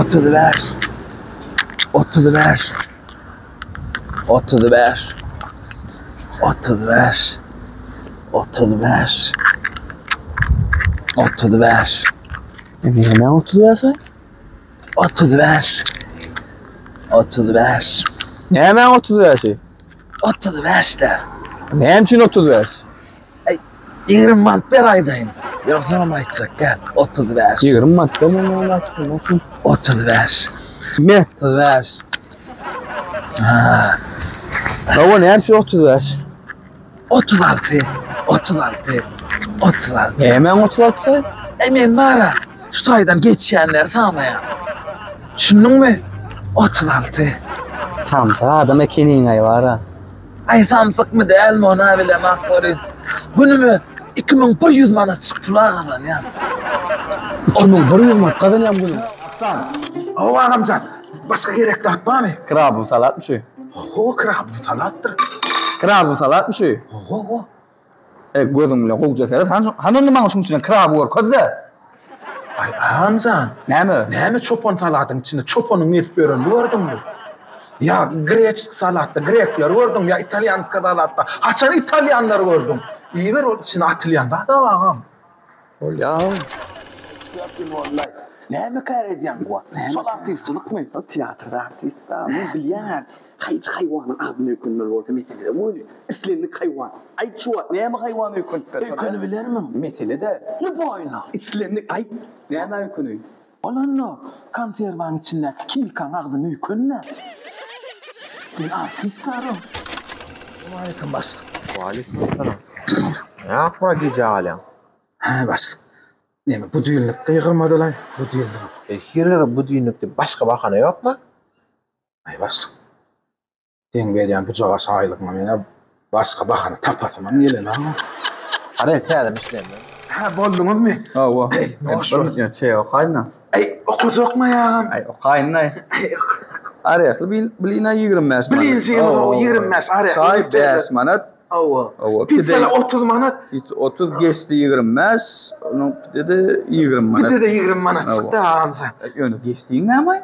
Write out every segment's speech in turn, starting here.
Oturuver. Oturuver. Oturuver. Oturuver. Oturuver. Oturuver. Hemen oturuyorsa? Oturuver. Oturuver. Ne hemen oturuyorsa? Oturuver işte. Ne için oturuyorsa? 20 mant bir aydayım. Yok tamam aytacak gel. Oturuver. 20 madde mi ne? Oturuver. Ne? Oturuver. Ha. Baba ne için oturuyorsa? 36. 36. 36. Hemen oturuyorsa? Emin bana. Şu taydan geçenler sana ya. Düşündün mü? 36. Tam da adam ekenin ay var ha. Ay samsık mı değil mi ona bile makbulin. Günümü 2100 manat pula kalan ya. 2100 manat kazanıyorum bunu. O ağamcan. Başka gerek de atma mı? Krabı salat mı şu? O kırab bu talattır. Krabı salat mı şu? O. Gözümle kolca seyret. Hanım bana şunun içine krabı var kozda. Ay ağamcan. Ne mi? Ne mi çopon salatın içinde? Çoponun yetmiyor gördün mü? Ya Grek salatta Grekler gördüm ya İtalyan salatta. Haçan İtalyanlar gördüm. İyi ver o içine Atilyan'da da ağam. Ol ya. Yapayım vallahi. Ne mi kaydediyorsun bu? Sol artistlik mi? Tiyatro artist mi bilyan hayvanın adını yükünmeli olsa mesela böyle islenlik hayvan ay çuvat ne mi hayvanı yükünmeli Yükünü bilir mi? mesela de Ne boyuna? islenlik ay ne mi yükünü Olan ne? Konservanın içindeki kilkan ağzını yükünme. Ben artist arım. Aleyküm başlık. Aleykümselam. Ne yapma diyeceğim? Ha başlık. Ne mi? Bu düğünlükte yıkılmadı lan. Bu düğünlük. Hirge bu düğünlükte başka bakana yok mu? Ay başlık. Den veriyen bucağa sağlıkma mene başka bakana tapatman yele lan. Araya teyze işte mi? Ha buldunuz mu? Ha. Ey, hoş bulduk. Ya şey o kayna. Ay okuyacak mı ya? Ay o kayna. Araya bilina 20 manat. Bilin sen o 20 manat araya. Çay 5 manat. Ova. Pizzala 30 manat. 30 geçti 20 manat. Onun dedi 20 manat. Bir de 20 manat çıktı ağamsa. Yönü geçtiğin ne ama?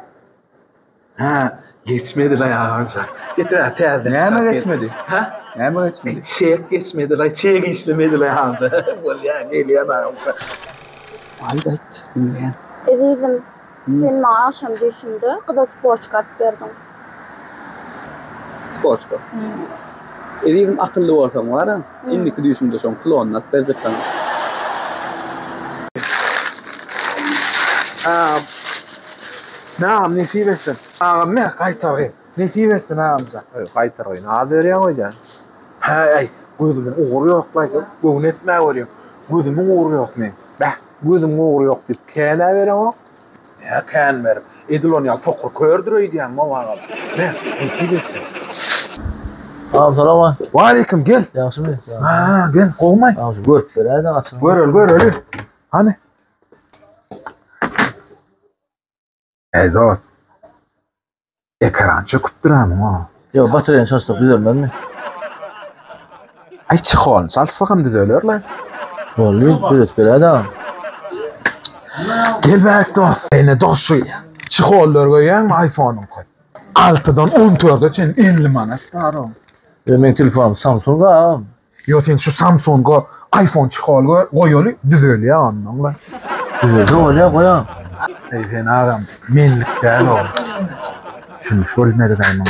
Ha, geçmedi la ağamsa. Getir ha teyze. Ne ama geçmedi? Ha? Ne ama geçmedi? Çek geçmedi la, çek işlemedi la ağamsa. Vallahi geliyor ağamsa. Albayt. Ne? Evim benim akşam düşündü. Kıda spor çıkartıp verdim. Sportska. Evim akıllı olsam var ha. İndiki düşündü son klonlat bezekten. Naam nesip etsin. Ağam ne kaytarı? Nesip etsin ağamsa. Kaytarayın. Adı veriyor hocam. Ha ay, gözümün uğru yok la. Göğün etme veriyor. Gözümün uğru yok men. Bak, gözümün uğru yok deyip kene veriyor o. Ya kan verim. Edilon ya fokur kördüröy diyen mi ağam? Ne? Nesip etsin. Ağam salam. Ve aleyküm gel. Yaxşı mı? Ha gel kovmay. Ağam görüp verəydin açın. Gör öyle. Hani? Ey dost. Ekran çıkıp duramam ha. Yo bataryayı çalıştırıp düzelmez mi? Ay çıkon salsakam düzelir lan. Bollu görüp verəydin ağam. Gel bak dost. Ne dost şu. Çıkollar koyan iPhone'un koy. 6'dan 14'e çen 50 manat. Ağam. Benim telefonum Samsung ağam. Yo sen şu Samsung'a iPhone çıkol koyolu düzeliyor anlam lan. Düzeldi öyle koyam. Ey sen ağam menlik değil o. Şunu şöyle ne dedim